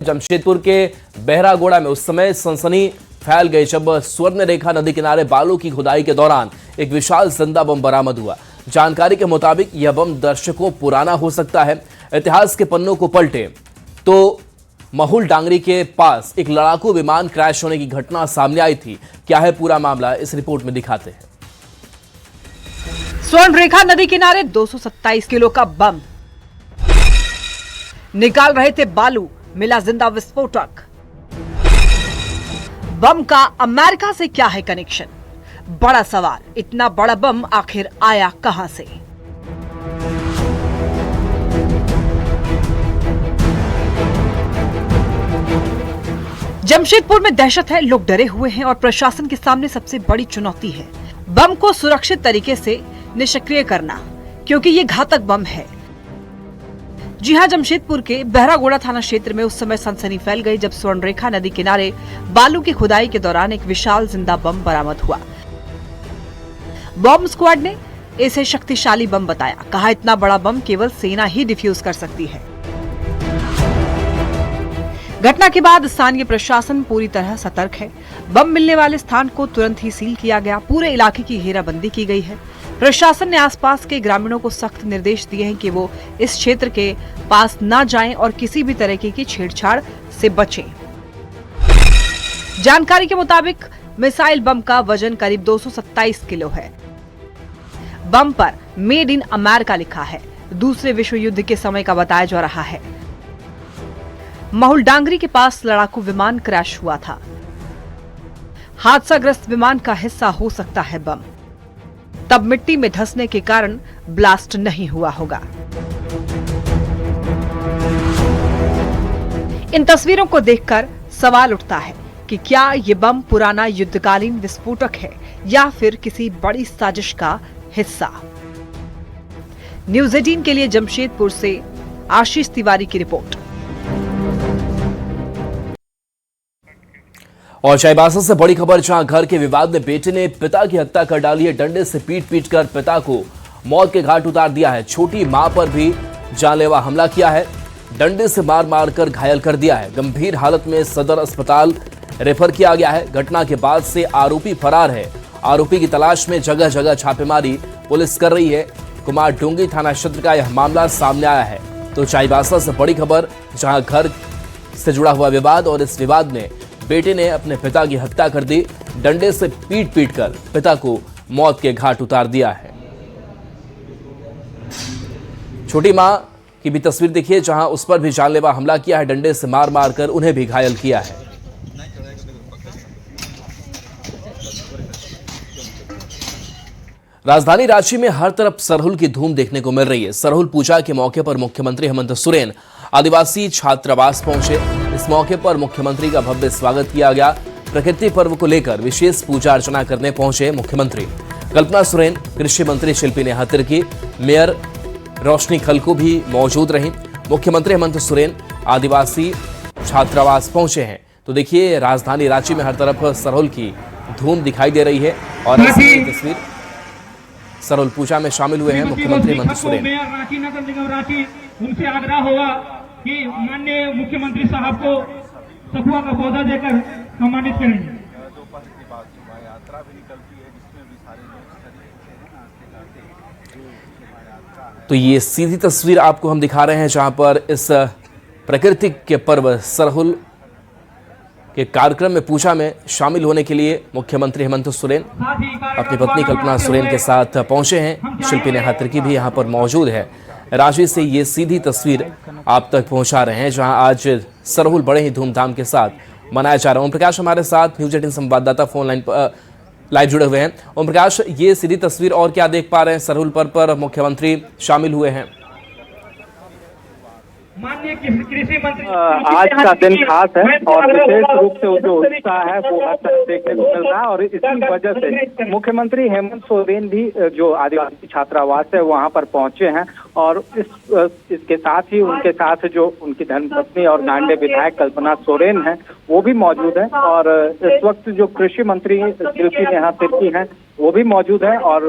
जमशेदपुर के बहरागोड़ा में उस समय सनसनी फैल गई जब स्वर्ण रेखा नदी किनारे बालू की खुदाई के दौरान एक विशाल जिंदा बम बरामद हुआ। जानकारी के मुताबिक यह बम दर्शकों पुराना हो सकता है। इतिहास के पन्नों को पलटे तो महुल डांगरी के पास एक लड़ाकू विमान क्रैश होने की घटना सामने आई थी। क्या है पूरा मामला, इस रिपोर्ट में दिखाते हैं। स्वर्ण रेखा नदी किनारे 227 किलो का बम निकाल रहे थे बालू, मिला जिंदा विस्फोटक। बम का अमेरिका से क्या है कनेक्शन? बड़ा सवाल, इतना बड़ा बम आखिर आया कहां से? जमशेदपुर में दहशत है, लोग डरे हुए हैं और प्रशासन के सामने सबसे बड़ी चुनौती है बम को सुरक्षित तरीके से निष्क्रिय करना, क्योंकि ये घातक बम है। जी हां, जमशेदपुर के बहरागोड़ा थाना क्षेत्र में उस समय सनसनी फैल गई जब स्वर्ण रेखा नदी किनारे बालू की खुदाई के दौरान एक विशाल जिंदा बम बरामद हुआ। बॉम्ब स्क्वाड ने इसे शक्तिशाली बम बताया। कहा इतना बड़ा बम केवल सेना ही डिफ्यूज कर सकती है। घटना के बाद स्थानीय प्रशासन पूरी तरह सतर्क है। बम मिलने वाले स्थान को तुरंत ही सील किया गया। पूरे इलाके की घेराबंदी की गई है। प्रशासन ने आसपास के ग्रामीणों को सख्त निर्देश दिए हैं कि वो इस क्षेत्र के पास न जाएं और किसी भी तरह की छेड़छाड़ से बचें। जानकारी के मुताबिक मिसाइल बम का वजन करीब 227 किलो है। बम पर मेड इन अमेरिका लिखा है। दूसरे विश्व युद्ध के समय का बताया जा रहा है। महुल डांगरी के पास लड़ाकू विमान क्रैश हुआ था। हादसाग्रस्त विमान का हिस्सा हो सकता है बम। तब मिट्टी में धंसने के कारण ब्लास्ट नहीं हुआ होगा। इन तस्वीरों को देखकर सवाल उठता है कि क्या ये बम पुराना युद्धकालीन विस्फोटक है या फिर किसी बड़ी साजिश का हिस्सा। न्यूज़ 18 के लिए जमशेदपुर से आशीष तिवारी की रिपोर्ट। और चाईबासा से बड़ी खबर, जहां घर के विवाद में बेटे ने पिता की हत्या कर डाली है। डंडे से पीट कर पिता को मौत के घाट उतार दिया है। छोटी मां पर भी जानलेवा हमला किया है। डंडे से मार कर घायल कर दिया है। गंभीर हालत में सदर अस्पताल रेफर किया गया है। घटना के बाद से आरोपी फरार है। आरोपी की तलाश में जगह जगह छापेमारी पुलिस कर रही है। कुमार डूंगी थाना क्षेत्र का यह मामला सामने आया है। तो चाईबासा से बड़ी खबर, जहां घर से जुड़ा हुआ विवाद और इस विवाद में बेटे ने अपने पिता की हत्या कर दी। डंडे से पीट कर पिता को मौत के घाट उतार दिया है। छोटी मां की भी तस्वीर देखिए, जहां उस पर भी जानलेवा हमला किया है। डंडे से मार कर उन्हें भी घायल किया है। राजधानी रांची में हर तरफ सरहुल की धूम देखने को मिल रही है। सरहुल पूजा के मौके पर मुख्यमंत्री हेमंत सोरेन आदिवासी छात्रावास पहुंचे। इस मौके पर मुख्यमंत्री का भव्य स्वागत किया गया। प्रकृति पर्व को लेकर विशेष पूजा अर्चना करने पहुंचे मुख्यमंत्री। कल्पना सोरेन, कृषि मंत्री शिल्पी नेहा तिर्की, मेयर रोशनी खलको भी मौजूद रहीं। मुख्यमंत्री हेमंत सोरेन आदिवासी छात्रावास पहुंचे हैं। तो देखिए, राजधानी रांची में हर तरफ सरहुल की धूम दिखाई दे रही है। और ऐसी तस्वीर सरहुल पूजा में शामिल हुए हैं मुख्यमंत्री हेमंत सोरेन। रांची नगर निगम रांची, उनसे आग्रह होगा कि माननीय मुख्यमंत्री साहब को सखुआ का पौधा देकर सम्मानित करेंगे। तो ये सीधी तस्वीर आपको हम दिखा रहे हैं, जहां पर इस प्रकृति के पर्व सरहुल के कार्यक्रम में पूजा में शामिल होने के लिए मुख्यमंत्री हेमंत सोरेन अपनी पत्नी कल्पना सोरेन के साथ पहुंचे हैं। शिल्पी नेहा तिर्की भी यहां पर मौजूद है। रांची से ये सीधी तस्वीर आप तक पहुंचा रहे हैं, जहां आज सरहुल बड़े ही धूमधाम के साथ मनाया जा रहा है। ओम प्रकाश हमारे साथ न्यूज़ 18 संवाददाता फोन लाइन पर लाइव जुड़े हुए हैं। ओम प्रकाश, ये सीधी तस्वीर और क्या देख पा रहे हैं? सरहुल पर्व पर मुख्यमंत्री शामिल हुए हैं। आज का दिन खास है और विशेष रूप से जो उत्साह है वो हर तरफ देखने को मिल रहा है। और इसी वजह से मुख्यमंत्री हेमंत सोरेन भी जो आदिवासी छात्रावास है वहां पर पहुंचे हैं। और इसके साथ ही उनके साथ जो उनकी धर्मपत्नी और नांडे विधायक कल्पना सोरेन हैं वो भी मौजूद हैं। और इस वक्त जो कृषि मंत्री शिल्पी नेहा तिर्की हैं वो भी मौजूद है। और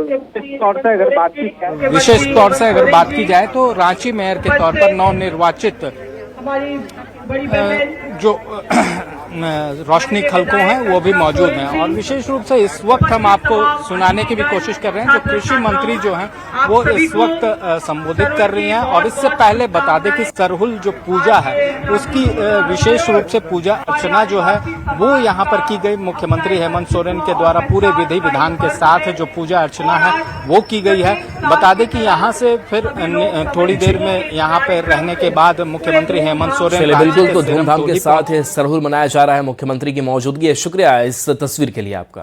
विशेष तौर से अगर बात की जाए तो रांची मेयर के तौर पर नवनिर्वाचित जो रोशनी खलकों हैं वो भी मौजूद हैं। और विशेष रूप से इस वक्त हम आपको सुनाने की भी कोशिश कर रहे हैं। जो कृषि मंत्री जो हैं वो इस वक्त संबोधित कर रही हैं। और इससे पहले बता दें कि सरहुल जो पूजा है उसकी विशेष रूप से पूजा अर्चना जो है वो यहाँ पर की गई। मुख्यमंत्री हेमंत सोरेन के द्वारा पूरे विधि विधान के साथ जो पूजा अर्चना है वो की गई है। बता दें कि यहाँ से फिर थोड़ी देर में यहाँ पर रहने के बाद मुख्यमंत्री हेमंत सोरेन बिल्कुल तो धूमधाम के साथ सरहुल मनाया जा रहा है। मुख्यमंत्री की मौजूदगी है। शुक्रिया इस तस्वीर के लिए आपका।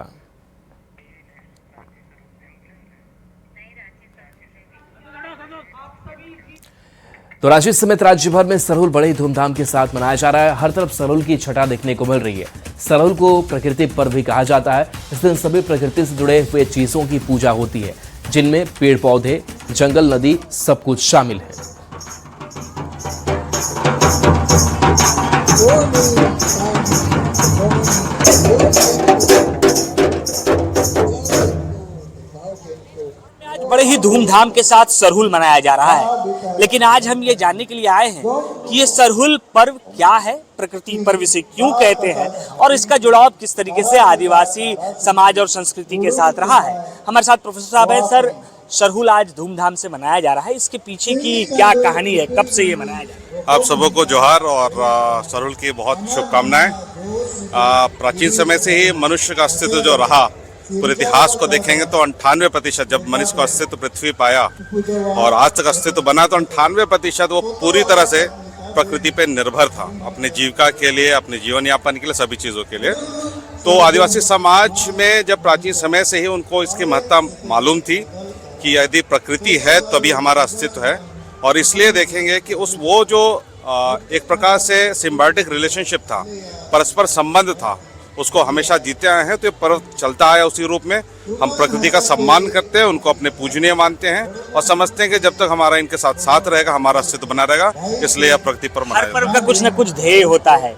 तो रांची समेत राज्य भर में सरहुल बड़े धूमधाम के साथ मनाया जा रहा है। हर तरफ सरहुल की छटा देखने को मिल रही है। सरहुल को प्रकृति पर्व भी कहा जाता है। इस दिन सभी प्रकृति से जुड़े हुए चीजों की पूजा होती है, जिनमें पेड़ पौधे, जंगल, नदी सब कुछ शामिल है। आज बड़े ही धूमधाम के साथ सरहुल मनाया जा रहा है, लेकिन आज हम ये जानने के लिए आए हैं कि ये सरहुल पर्व क्या है, प्रकृति पर्व से क्यों कहते हैं और इसका जुड़ाव किस तरीके से आदिवासी समाज और संस्कृति के साथ रहा है। हमारे साथ प्रोफेसर साहब हैं। सर, सरहुल आज धूमधाम से मनाया जा रहा है, इसके पीछे की क्या कहानी है, कब से ये मनाया जा रहा है? आप सबों को जोहार और सरहुल की बहुत शुभकामनाएं। प्राचीन समय से ही मनुष्य का अस्तित्व जो रहा, पूरे इतिहास को देखेंगे तो 98% जब मनुष्य का अस्तित्व पृथ्वी पाया और आज तक अस्तित्व बना, तो 98% वो पूरी तरह से प्रकृति पे निर्भर था, अपने जीविका के लिए, अपने जीवन यापन के लिए, सभी चीज़ों के लिए। तो आदिवासी समाज में जब प्राचीन समय से ही उनको इसकी महत्ता मालूम थी कि यदि प्रकृति है तभी हमारा अस्तित्व है। और इसलिए देखेंगे कि वो जो एक प्रकार से सिम्बायोटिक रिलेशनशिप था, परस्पर संबंध था, उसको हमेशा जीते आए हैं। तो ये पर्व चलता आया उसी रूप में। हम प्रकृति का सम्मान करते हैं, उनको अपने पूजनीय मानते हैं और समझते हैं कि जब तक हमारा इनके साथ साथ रहेगा हमारा अस्तित्व बना रहेगा, इसलिए प्रकृति पर्व मनाया जाता है। हर पर्व का कुछ न कुछ ध्येय होता है।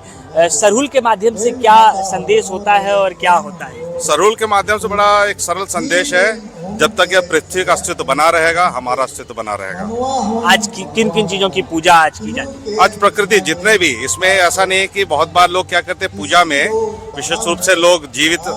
सरहुल के माध्यम से क्या संदेश होता है और क्या होता है? सरहुल के माध्यम से बड़ा एक सरल संदेश है, जब तक यह पृथ्वी का अस्तित्व बना रहेगा, हमारा अस्तित्व बना रहेगा। आज किन किन चीजों की पूजा आज की जाती है? आज प्रकृति जितने भी, इसमें ऐसा नहीं है कि बहुत बार लोग क्या करते हैं, पूजा में विशेष रूप से लोग जीवित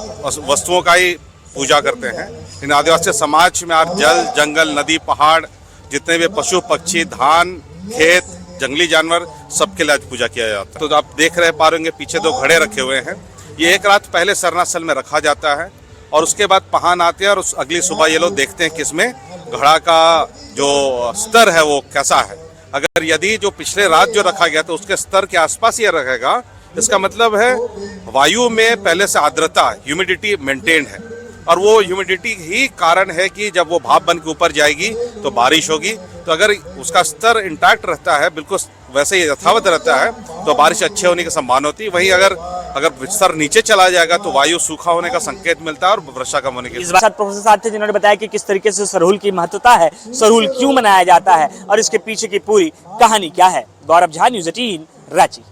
वस्तुओं का ही पूजा करते हैं। इन आदिवासी समाज में आज जल, जंगल, नदी, पहाड़, जितने भी पशु पक्षी, धान, खेत, जंगली जानवर, सबके लिए आज पूजा किया जाता है। तो आप देख रहे पा रहे पीछे 2 घड़े रखे हुए हैं। ये एक रात पहले सरनास्थल में रखा जाता है और उसके बाद पहान आते हैं और उस अगली सुबह ये लोग देखते हैं कि इसमें घड़ा का जो स्तर है वो कैसा है। अगर यदि जो पिछले रात जो रखा गया तो उसके स्तर के आसपास ये रहेगा, इसका मतलब है वायु में पहले से आर्द्रता, ह्यूमिडिटी मेंटेन्ड है और वो ह्यूमिडिटी ही कारण है कि जब वो भाप बन के ऊपर जाएगी तो बारिश होगी। तो अगर उसका स्तर इंटैक्ट रहता है, बिल्कुल वैसे ही यथावत रहता है, तो बारिश अच्छे होने की संभावना होती है। वहीं अगर स्तर नीचे चला जाएगा तो वायु सूखा होने का संकेत मिलता है और वर्षा कम होने की। इस बात प्रोफेसर साहब थे जिन्होंने बताया कि किस तरीके से सरहुल की महत्वता है, सरहुल क्यों मनाया जाता है और इसके पीछे की पूरी कहानी क्या है। गौरव झा, न्यूज़ 18, रांची।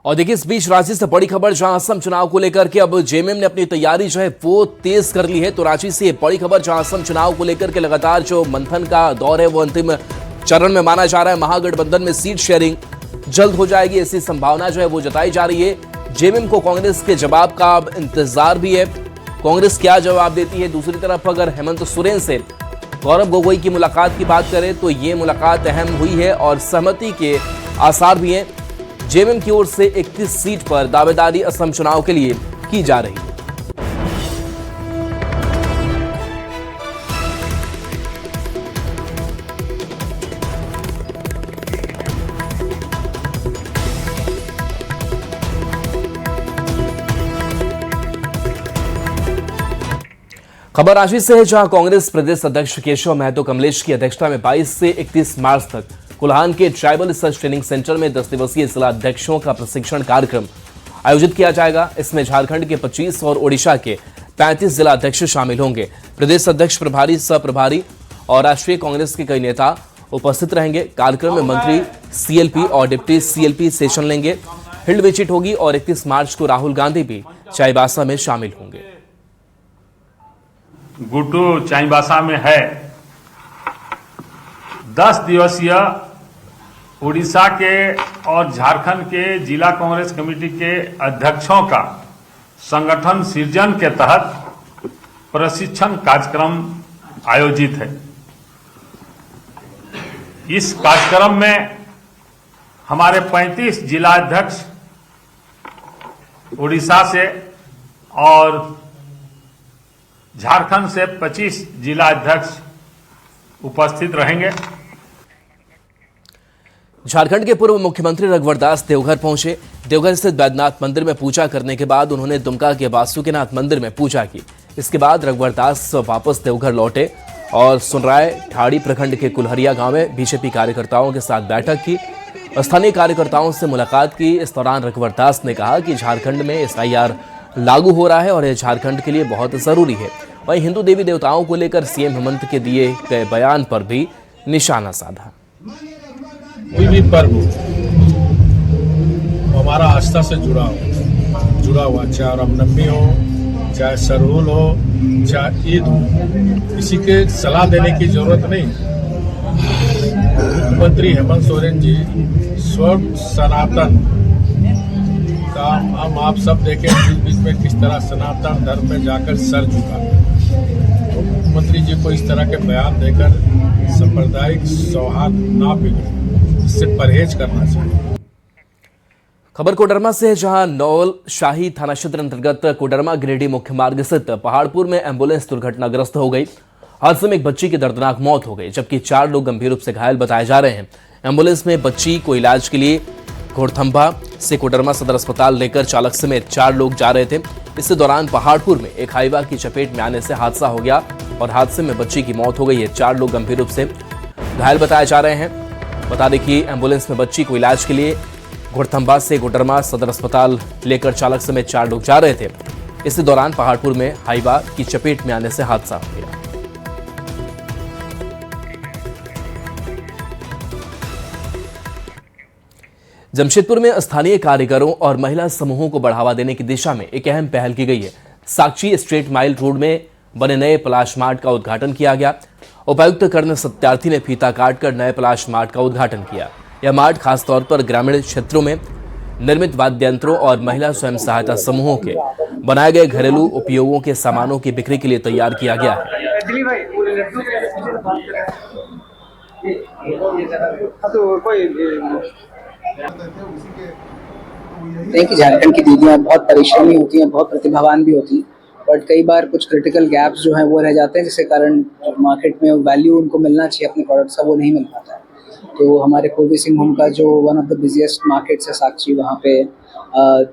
और देखिए, इस बीच रांची से बड़ी खबर, जहां असम चुनाव को लेकर के अब जेएमएम ने अपनी तैयारी जो है वो तेज कर ली है। तो रांची से बड़ी खबर, जहां असम चुनाव को लेकर के लगातार जो मंथन का दौर है वो अंतिम चरण में माना जा रहा है। महागठबंधन में सीट शेयरिंग जल्द हो जाएगी, ऐसी संभावना जो है वो जताई जा रही है। जेएमएम को कांग्रेस के जवाब का अब इंतजार भी है, कांग्रेस क्या जवाब देती है। दूसरी तरफ अगर हेमंत सोरेन से गौरव गोगोई की मुलाकात की बात करें तो ये मुलाकात अहम हुई है और सहमति के आसार भी हैं। जेएमएम की ओर से 31 सीट पर दावेदारी असम चुनाव के लिए की जा रही है। खबर रांची से है, जहां कांग्रेस प्रदेश अध्यक्ष केशव महतो कमलेश की अध्यक्षता में 22 से 31 मार्च तक कुल्हान के ट्राइबल रिसर्च ट्रेनिंग सेंटर में 10 दिवसीय जिला अध्यक्षों का प्रशिक्षण कार्यक्रम आयोजित किया जाएगा। इसमें झारखंड के 25 और ओडिशा के 35 जिला अध्यक्ष शामिल होंगे। प्रदेश अध्यक्ष, प्रभारी, सह प्रभारी और राष्ट्रीय कांग्रेस के कई नेता उपस्थित रहेंगे। कार्यक्रम में मंत्री सीएलपी और डिप्टी सीएलपी सेशन लेंगे। फील्ड विजिट होगी और 31 मार्च को राहुल गांधी भी चाईबासा में शामिल होंगे। गुटू चाईबासा में है 10 दिवसीय उड़ीसा के और झारखंड के जिला कांग्रेस कमेटी के अध्यक्षों का संगठन सृजन के तहत प्रशिक्षण कार्यक्रम आयोजित है। इस कार्यक्रम में हमारे 35 जिला अध्यक्ष उड़ीसा से और झारखंड से 25 जिला अध्यक्ष उपस्थित रहेंगे। झारखंड के पूर्व मुख्यमंत्री रघुवर दास देवघर पहुंचे। देवघर स्थित बैद्यनाथ मंदिर में पूजा करने के बाद उन्होंने दुमका के वासुकीनाथ मंदिर में पूजा की। इसके बाद रघुवर दास वापस देवघर लौटे और सुनराय ठाड़ी प्रखंड के कुल्हरिया गांव में बीजेपी कार्यकर्ताओं के साथ बैठक की, स्थानीय कार्यकर्ताओं से मुलाकात की। इस दौरान रघुवर दास ने कहा कि झारखंड में SIR लागू हो रहा है और यह झारखंड के लिए बहुत जरूरी है। वहीं हिंदू देवी देवताओं को लेकर सीएम हेमंत के दिए गए बयान पर भी निशाना साधा। कोई भी पर्व हमारा आस्था से जुड़ा हुआ, चाहे रामनवमी हो, चाहे सरहुल हो, चाहे ईद हो, किसी के सलाह देने की जरूरत नहीं। मुख्यमंत्री हेमंत सोरेन जी स्व सनातन का हम आप सब देखें बीच में किस तरह सनातन धर्म में जाकर सर झुका। तो मुख्यमंत्री जी को इस तरह के बयान देकर सांप्रदायिक सौहार्द ना बिगड़े, इससे परहेज करना चाहिए। खबर कोडरमा से है, जहां नौल शाही थाना क्षेत्र अंतर्गत कोडरमा गिरिडीह मुख्य मार्ग स्थित पहाड़पुर में एम्बुलेंस दुर्घटनाग्रस्त हो गई। हादसे में एक बच्ची की दर्दनाक मौत हो गई, जबकि 4 लोग गंभीर रूप से घायल बताए जा रहे हैं। एम्बुलेंस में बच्ची को इलाज के लिए घोड़थंभा से कोडरमा सदर अस्पताल लेकर चालक समेत 4 लोग जा रहे थे। इसी दौरान पहाड़पुर में एक हाईवा की चपेट में आने से हादसा हो गया और हादसे में बच्ची की मौत हो गई है। 4 लोग गंभीर रूप से घायल बताए जा रहे हैं। बता दें कि एम्बुलेंस में बच्ची को इलाज के लिए घोड़थंबा से कोडरमा सदर अस्पताल लेकर चालक समेत 4 लोग जा रहे थे। इसी दौरान पहाड़पुर में हाईवा की चपेट में आने से हादसा हो गया। जमशेदपुर में स्थानीय कारीगरों और महिला समूहों को बढ़ावा देने की दिशा में एक अहम पहल की गई है। साक्षी स्ट्रेट माइल रोड में बने नए पलाश मार्ट का उद्घाटन किया गया। उपायुक्त कर्ण सत्यार्थी ने फीता काटकर नए पलाश मार्ट का उद्घाटन किया। यह मार्ट खासतौर पर ग्रामीण क्षेत्रों में निर्मित वाद्य यंत्रों और महिला स्वयं सहायता समूहों के बनाए गए घरेलू उपयोगों के सामानों की बिक्री के लिए तैयार किया गया है। देखिए, झारखंड की दीदियां बहुत परिश्रमी होती हैं, बहुत प्रतिभावान भी होती हैं, बट कई बार कुछ क्रिटिकल गैप्स जो हैं वो रह जाते हैं, जिसके कारण मार्केट में वैल्यू उनको मिलना चाहिए अपने प्रोडक्ट्स का, वो नहीं मिल पाता है। तो हमारे पूर्वी सिंहभूम का जो one of the busiest markets है साक्षी, वहाँ पे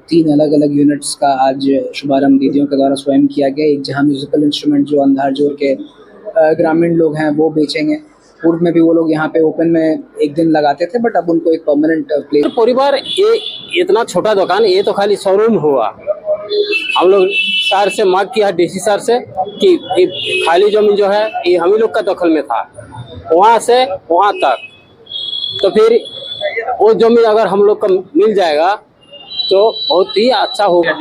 3 अलग अलग यूनिट्स का आज शुभारंभ दीदियों के द्वारा स्वयं किया गया। एक जहाँ म्यूजिकल इंस्ट्रूमेंट जो अंधारजोर के ग्रामीण लोग हैं वो बेचेंगे। पूर्व में भी वो लोग यहाँ पे ओपन में एक दिन लगाते थे, बट अब उनको एक परमानेंट प्लेस। तो परिवार ये इतना छोटा दुकान, ये तो खाली शोरूम हुआ। हम लोग सर से मांग किया DC सर से कि खाली जमीन जो है ये हम ही लोग का दखल में था, वहाँ से वहाँ तक। तो फिर वो जमीन अगर हम लोग को मिल जाएगा तो बहुत ही अच्छा होगा।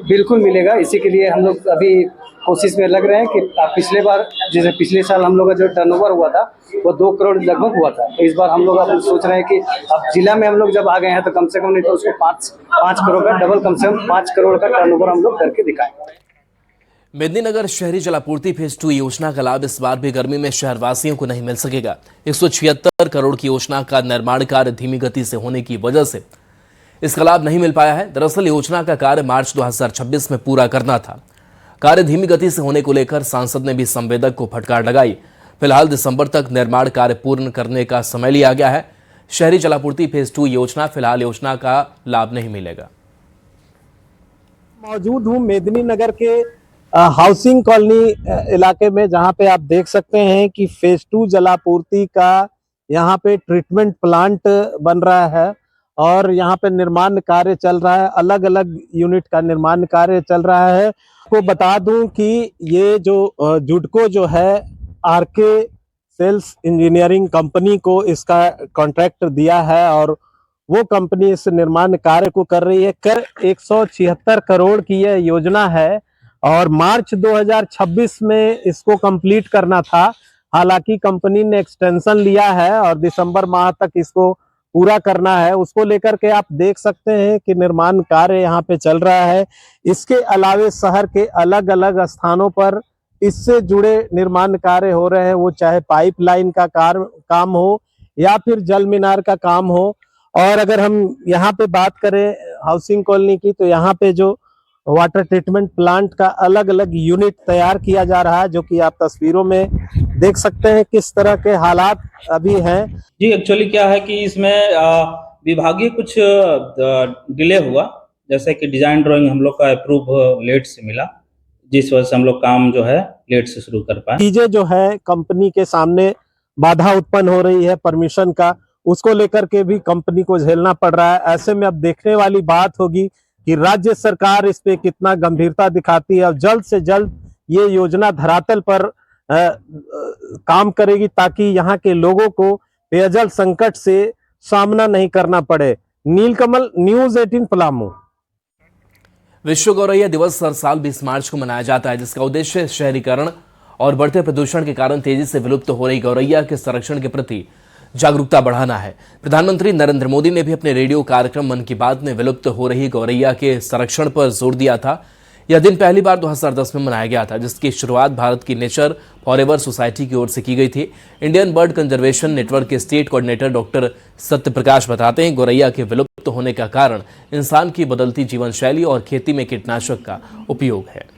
बिल्कुल मिलेगा। इसी के लिए हम लोग अभी कोशिश में लग रहे हैं कि पिछले बार जैसे पिछले साल हम लोग का जो टर्नओवर हुआ था वो 2 करोड़ लगभग हुआ था, तो इस बार हम लोग अब सोच रहे हैं कि अब जिला में हम लोग जब आ गए हैं तो कम से कम नहीं तो उसको 5 करोड़ का डबल, कम से कम 5 करोड़ का टर्नओवर हम लोग करके दिखाएं। मेदिनीनगर शहरी जलापूर्ति फेज 2 योजना का लाभ इस बार भी गर्मी में शहरवासियों को नहीं मिल सकेगा। 176 करोड़ की योजना का निर्माण कार्य धीमी गति से होने की वजह से इसका लाभ नहीं मिल पाया है। दरअसल योजना का कार्य मार्च 2026 में पूरा करना था। कार्य धीमी गति से होने को लेकर सांसद ने भी संवेदक को फटकार लगाई। फिलहाल दिसंबर तक निर्माण कार्य पूर्ण करने का समय लिया गया है। शहरी जलापूर्ति फेज 2 योजना फिलहाल योजना का लाभ नहीं मिलेगा। मौजूद हूँ मेदिनीनगर के हाउसिंग कॉलोनी इलाके में, जहां पे आप देख सकते हैं कि फेज 2 जलापूर्ति का यहाँ पे ट्रीटमेंट प्लांट बन रहा है और यहाँ पे निर्माण कार्य चल रहा है। अलग अलग यूनिट का निर्माण कार्य चल रहा है। आपको बता दूं कि ये जो जुडको जो है RK सेल्स इंजीनियरिंग कंपनी को इसका कॉन्ट्रैक्ट दिया है और वो कंपनी इस निर्माण कार्य को कर रही है। 176 करोड़ की यह योजना है और मार्च 2026 में इसको कंप्लीट करना था। हालांकि कंपनी ने एक्सटेंशन लिया है और दिसंबर माह तक इसको पूरा करना है, उसको लेकर के आप देख सकते हैं कि निर्माण कार्य यहाँ पे चल रहा है। इसके अलावे शहर के अलग अलग स्थानों पर इससे जुड़े निर्माण कार्य हो रहे हैं, वो चाहे पाइपलाइन का काम हो या फिर जल मीनार का काम हो। और अगर हम यहाँ पे बात करें हाउसिंग कॉलोनी की, तो यहाँ पे जो वाटर ट्रीटमेंट प्लांट का अलग अलग यूनिट तैयार किया जा रहा है, जो कि आप तस्वीरों में देख सकते हैं किस तरह के हालात अभी हैं। जी, एक्चुअली क्या है कि इसमें विभागीय कुछ डिले हुआ, जैसे कि डिजाइन ड्राइंग हम लोग का अप्रूव लेट से मिला, जिस वजह से हम लोग काम जो है लेट से शुरू कर पाए। चीजें जो है कंपनी के सामने बाधा उत्पन्न हो रही है परमिशन का, उसको लेकर के भी कंपनी को झेलना पड़ रहा है। ऐसे में अब देखने वाली बात होगी कि राज्य सरकार इस पे कितना गंभीरता दिखाती है और जल्द से जल्द ये योजना धरातल पर काम करेगी, ताकि यहाँ के लोगों को पेयजल संकट से सामना नहीं करना पड़े। नीलकमल, न्यूज़ 18 पलामू। विश्व गौरैया दिवस हर साल 20 मार्च को मनाया जाता है, जिसका उद्देश्य शहरीकरण और बढ़ते प्रदूषण के कारण तेजी से विलुप्त हो रही गौरैया के संरक्षण के प्रति जागरूकता बढ़ाना है। प्रधानमंत्री नरेंद्र मोदी ने भी अपने रेडियो कार्यक्रम मन की बात में विलुप्त हो रही गौरैया के संरक्षण पर जोर दिया था। यह दिन पहली बार 2010 में मनाया गया था, जिसकी शुरुआत भारत की नेचर फॉरएवर सोसाइटी की ओर से की गई थी। इंडियन बर्ड कंजर्वेशन नेटवर्क के स्टेट कोऑर्डिनेटर डॉक्टर सत्यप्रकाश बताते हैं, गौरैया के विलुप्त होने का कारण इंसान की बदलती जीवन शैली और खेती में कीटनाशक का उपयोग है।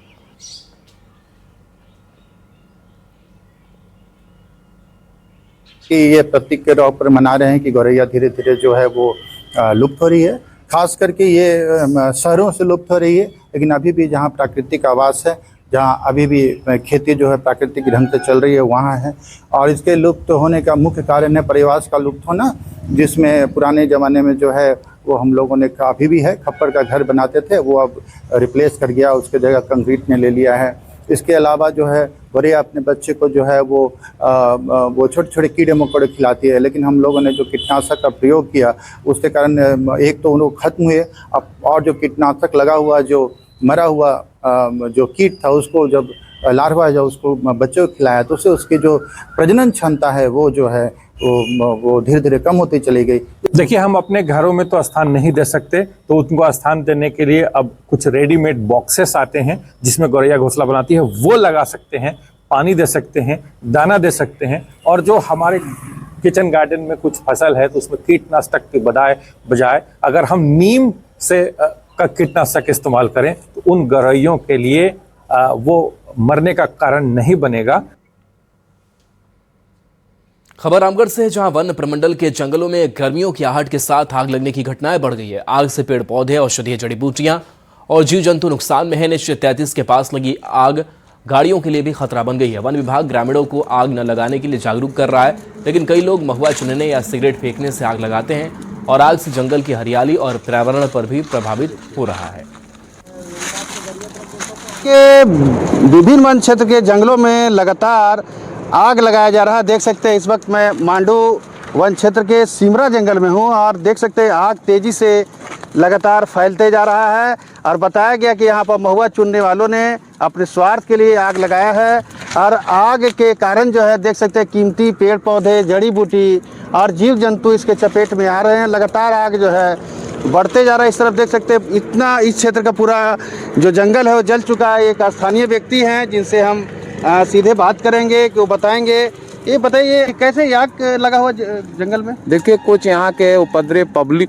कि ये प्रतीक के तौर पर मना रहे हैं कि गौरैया धीरे धीरे जो है वो लुप्त हो रही है। खास करके ये शहरों से लुप्त हो रही है, लेकिन अभी भी जहाँ प्राकृतिक आवास है, जहाँ अभी भी खेती जो है प्राकृतिक ढंग से चल रही है, वहाँ है। और इसके लुप्त होने का मुख्य कारण है परिवास का लुप्त होना, जिसमें पुराने ज़माने में जो है वो हम लोगों ने अभी भी है खप्पर का घर बनाते थे, वो अब रिप्लेस कर गया, उसके जगह कंक्रीट ने ले लिया है। इसके अलावा जो है गौरैया अपने बच्चे को जो है वो छोटे छोटे कीड़े मकोड़े खिलाती है, लेकिन हम लोगों ने जो कीटनाशक का प्रयोग किया उसके कारण एक तो उन लोग खत्म हुए, और जो कीटनाशक लगा हुआ जो मरा हुआ जो कीट था उसको जब लार्वा जब उसको बच्चों को खिलाया तो उससे उसकी जो प्रजनन क्षमता है वो जो है वो धीरे धीरे कम होती चली गई। देखिए, हम अपने घरों में तो स्थान नहीं दे सकते, तो उनको स्थान देने के लिए अब कुछ रेडीमेड बॉक्सेस आते हैं जिसमें गौरैया घोंसला बनाती है, वो लगा सकते हैं, पानी दे सकते हैं, दाना दे सकते हैं। और जो हमारे किचन गार्डन में कुछ फसल है तो उसमें कीटनाशक के बजाय अगर हम नीम से का कीटनाशक इस्तेमाल करें तो उन गौरैयों के लिए वो मरने का कारण नहीं बनेगा। खबर रामगढ़ से है, जहां वन प्रमंडल के जंगलों में गर्मियों की आहट के साथ आग लगने की घटनाएं बढ़ गई है। आग से पेड़ पौधे, औषधीय जड़ी बूटियां और जीव जंतु नुकसान में है। निश्चित 33 के पास लगी आग गाड़ियों के लिए भी खतरा बन गई है। वन विभाग ग्रामीणों को आग न लगाने के लिए जागरूक कर रहा है, लेकिन कई लोग महुआ चुनने या सिगरेट फेंकने से आग लगाते हैं और आग से जंगल की हरियाली और पर्यावरण पर भी प्रभावित हो रहा है। विभिन्न वन क्षेत्र के जंगलों में लगातार आग लगाया जा रहा है। देख सकते हैं इस वक्त मैं मांडू वन क्षेत्र के सिमरा जंगल में हूं और देख सकते हैं आग तेजी से लगातार फैलते जा रहा है। और बताया गया कि यहाँ पर महुआ चुनने वालों ने अपने स्वार्थ के लिए आग लगाया है और आग के कारण जो है देख सकते हैं कीमती पेड़ पौधे, जड़ी बूटी और जीव जंतु इसके चपेट में आ रहे हैं। लगातार आग जो है बढ़ते जा रहा है। इस तरफ देख सकते हैं इतना इस क्षेत्र का पूरा जो जंगल है वो जल चुका है। एक स्थानीय व्यक्ति हैं जिनसे हम सीधे बात करेंगे कि वो बताएंगे। ये बताइए कैसे आग लगा हुआ जंगल में? देखिए, कुछ यहाँ के उपद्रव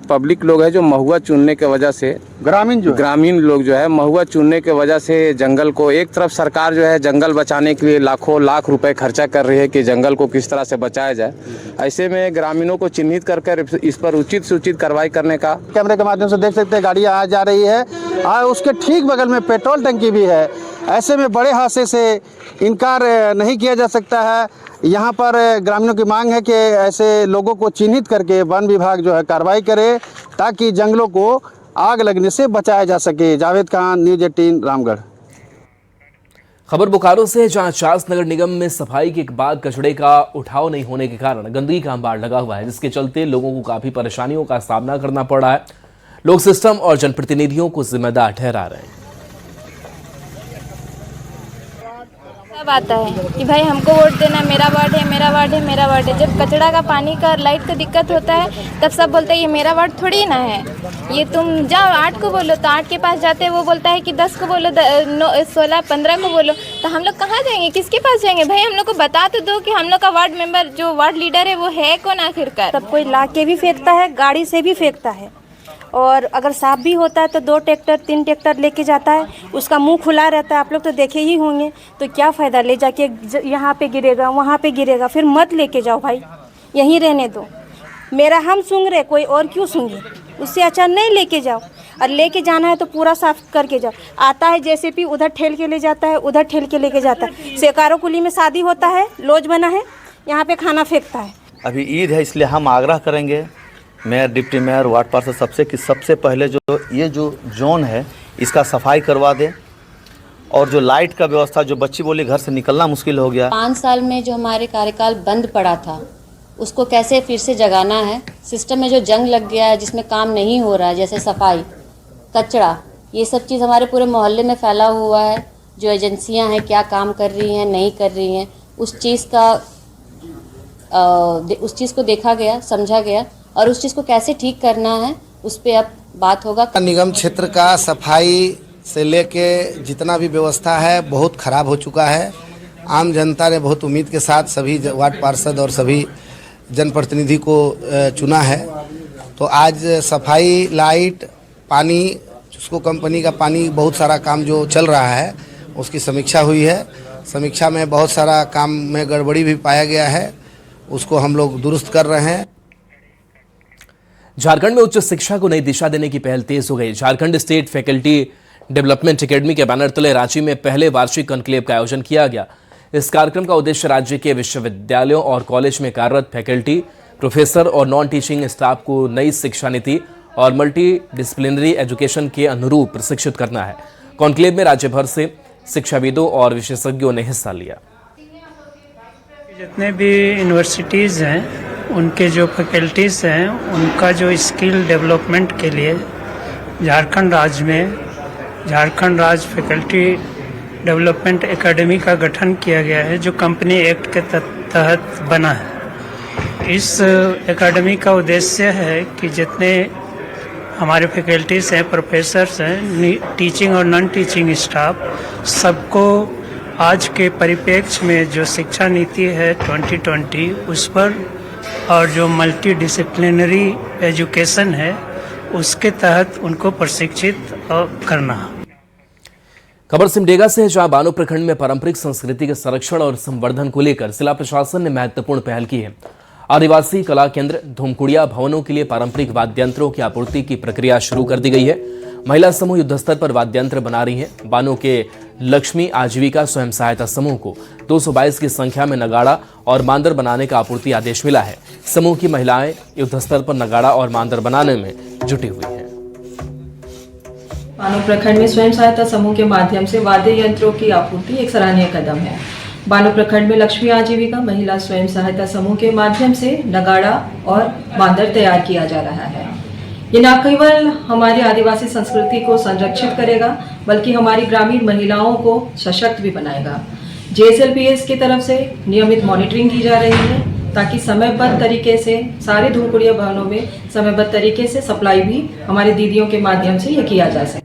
पब्लिक लोग हैं जो महुआ चुनने के वजह से ग्रामीण लोग जो है महुआ चुनने के वजह से जंगल को, एक तरफ सरकार जो है जंगल बचाने के लिए लाखों लाख रुपए खर्चा कर रही है कि जंगल को किस तरह से बचाया जाए। ऐसे में ग्रामीणों को चिन्हित कर इस पर उचित से उचित कार्रवाई करने का कैमरे के माध्यम से देख सकते हैं गाड़ियाँ आ जा रही है और उसके ठीक बगल में पेट्रोल टंकी भी है। ऐसे में बड़े हादसे से इनकार नहीं किया जा सकता है। यहाँ पर ग्रामीणों की मांग है कि ऐसे लोगों को चिन्हित करके वन विभाग जो है कार्रवाई करे ताकि जंगलों को आग लगने से बचाया जा सके। जावेद खान, न्यूज़ 18 रामगढ़। खबर बोकारो से, जहां चास नगर निगम में सफाई के बाद कचड़े का उठाव नहीं होने के कारण गंदगी का अंबार लगा हुआ है, जिसके चलते लोगों को काफी परेशानियों का सामना करना पड़ रहा है। लोग सिस्टम और जनप्रतिनिधियों को जिम्मेदार ठहरा रहे हैं। अब आता है कि भाई हमको वोट देना, मेरा वार्ड है, मेरा वार्ड है, मेरा वार्ड है। जब कचरा का, पानी का, लाइट का दिक्कत होता है तब सब बोलते हैं ये मेरा वार्ड थोड़ी ना है, ये तुम जाओ 8 को बोलो, तो 8 के पास जाते हैं, वो बोलता है कि 10 को बोलो, 16, 15 को बोलो। तो हम लोग कहाँ जाएंगे, किसके पास जाएंगे? भाई हम लोग को बता तो दो कि हम लोग का वार्ड मेंबर, जो वार्ड लीडर है, वो है कौन आखिरकार। सब कोई ला के भी फेंकता है, गाड़ी से भी फेंकता है, और अगर साफ भी होता है तो 2 ट्रैक्टर 3 ट्रैक्टर लेके जाता है, उसका मुंह खुला रहता है, आप लोग तो देखे ही होंगे। तो क्या फ़ायदा, ले जाके यहाँ पे गिरेगा, वहाँ पे गिरेगा, फिर मत लेके जाओ भाई, यहीं रहने दो। मेरा हम सूंघ रहे, कोई और क्यों सूंघे? उससे अच्छा नहीं लेके जाओ, और लेके जाना है तो पूरा साफ करके जाओ। आता है जेसीबी, उधर ठेल के ले जाता है, उधर ठेल के लेके जाता है। सेकारो कुली में शादी होता है, लॉज बना है, यहाँ पे खाना फेंकता है। अभी ईद है, इसलिए हम आग्रह करेंगे मेयर, डिप्टी मेयर, वार्ड पार्षद सबसे कि सबसे पहले जो ये जो जोन है इसका सफाई करवा दें, और जो लाइट का व्यवस्था, जो बच्ची बोली घर से निकलना मुश्किल हो गया। 5 साल में जो हमारे कार्यकाल बंद पड़ा था उसको कैसे फिर से जगाना है। सिस्टम में जो जंग लग गया है, जिसमें काम नहीं हो रहा है, जैसे सफाई, कचरा, ये सब चीज़ हमारे पूरे मोहल्ले में फैला हुआ है। जो एजेंसियां हैं क्या काम कर रही हैं, नहीं कर रही हैं, उस चीज़ को देखा गया, समझा गया, और उस चीज़ को कैसे ठीक करना है उस पर अब बात होगा। निगम क्षेत्र का सफाई से लेके जितना भी व्यवस्था है बहुत खराब हो चुका है। आम जनता ने बहुत उम्मीद के साथ सभी वार्ड पार्षद और सभी जनप्रतिनिधि को चुना है, तो आज सफाई, लाइट, पानी, उसको कंपनी का पानी, बहुत सारा काम जो चल रहा है उसकी समीक्षा हुई है। समीक्षा में बहुत सारा काम में गड़बड़ी भी पाया गया है, उसको हम लोग दुरुस्त कर रहे हैं। झारखंड में उच्च शिक्षा को नई दिशा देने की पहल तेज हो गई। Jharkhand state faculty development academy के बैनर तले रांची में पहले वार्षिक कॉन्क्लेव का आयोजन किया गया। इस कार्यक्रम का उद्देश्य राज्य के विश्वविद्यालयों और कॉलेज में कार्यरत फैकल्टी, प्रोफेसर और नॉन टीचिंग स्टाफ को नई शिक्षा नीति और मल्टी डिसिप्लिनरी एजुकेशन के अनुरूप प्रशिक्षित करना है। कॉन्क्लेव में राज्य भर से शिक्षाविदों और विशेषज्ञों ने हिस्सा लिया। जितने भी यूनिवर्सिटीज़ हैं उनके जो फैकल्टीज़ हैं उनका जो स्किल डेवलपमेंट के लिए झारखंड राज्य में झारखंड राज्य फैकल्टी डेवलपमेंट एकेडमी का गठन किया गया है, जो कंपनी एक्ट के तहत बना है। इस एकेडमी का उद्देश्य है कि जितने हमारे फैकल्टीज़ हैं, प्रोफेसर्स हैं, टीचिंग और नॉन टीचिंग स्टाफ, सबको आज के परिप्रेक्ष्य में जो शिक्षा नीति है 2020 उस पर, और जो मल्टी डिसिप्लिनरी एजुकेशन है उसके तहत उनको प्रशिक्षित करना। खबर सिमडेगा से है, जहां बानो प्रखंड में पारंपरिक संस्कृति के संरक्षण और संवर्धन को लेकर जिला प्रशासन ने महत्वपूर्ण पहल की है। आदिवासी कला केंद्र धूमकुड़िया भवनों के लिए पारंपरिक वाद्यंत्रों की आपूर्ति की प्रक्रिया शुरू कर दी गई है। महिला समूह युद्ध स्तर पर वाद्यंत्र बना रही हैं। बानो के लक्ष्मी आजीविका स्वयं सहायता समूह को 222 की संख्या में नगाड़ा और मांदर बनाने का आपूर्ति आदेश मिला है। समूह की महिलाएं युद्ध स्तर पर नगाड़ा और मांदर बनाने में जुटी हुई हैं। बानो प्रखंड में स्वयं सहायता समूह के माध्यम से वाद्य यंत्रों की आपूर्ति एक सराहनीय कदम है। बानो प्रखंड में लक्ष्मी आजीविका महिला स्वयं सहायता समूह के माध्यम से नगाड़ा और मांदर तैयार किया जा रहा है। ये न केवल हमारी आदिवासी संस्कृति को संरक्षित करेगा बल्कि हमारी ग्रामीण महिलाओं को सशक्त भी बनाएगा। JSLPS की तरफ से नियमित मॉनिटरिंग की जा रही है ताकि समयबद्ध तरीके से सारे धूमकुड़िया भवनों में समयबद्ध तरीके से सप्लाई भी हमारे दीदियों के माध्यम से ये किया जा सके।